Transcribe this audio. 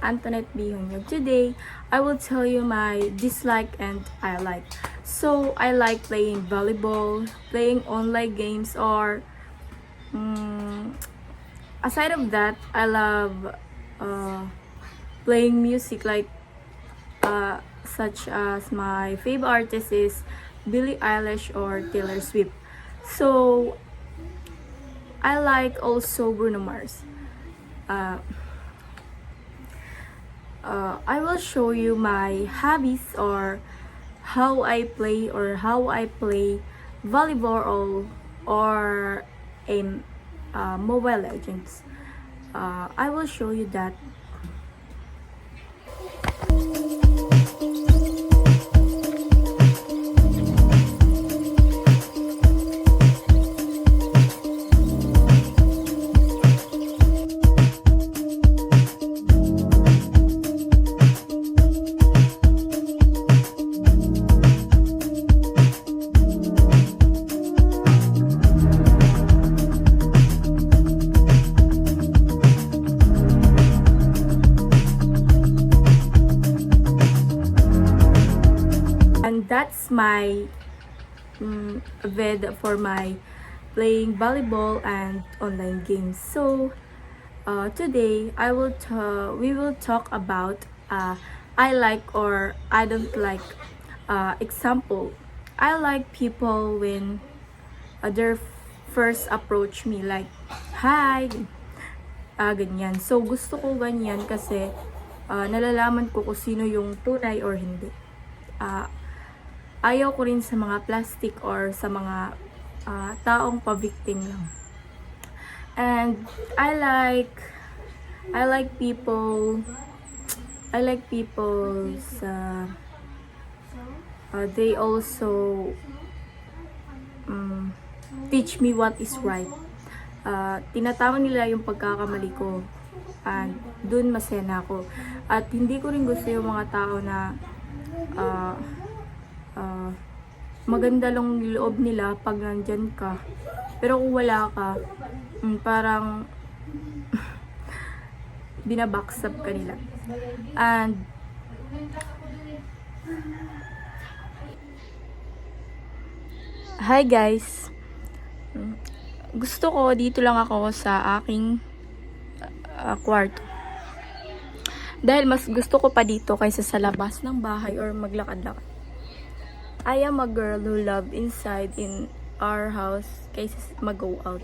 Antoinette Bihonyog. Today, I will tell you my dislike and I like. So, I like playing volleyball, playing online games, or aside of that, I love playing music like such as my favorite artist is Billie Eilish or Taylor Swift. So, I like also Bruno Mars. I will show you my hobbies or how I play volleyball or in Mobile Legends. I will show you that. And that's my vid for my playing volleyball and online games. So today we will talk about I like or I don't like. Example, I like people when their first approach me like hi, ganyan. So gusto ko ganyan kasi nalalaman ko kung sino yung tunay or hindi. Ayaw ko rin sa mga plastic or sa mga taong pa-victim lang. And I like people's they also teach me what is right. Tinatawag nila yung pagkakamali ko and dun masaya na ako. At hindi ko rin gusto yung mga tao na maganda lang loob nila pag nandyan ka, pero kung wala ka, parang binabackstab ka nila. And hi guys, gusto ko dito lang ako sa aking kwarto dahil mas gusto ko pa dito kaysa sa labas ng bahay or maglakad-lakad. I am a girl who love inside in our house kaysa mag-go out.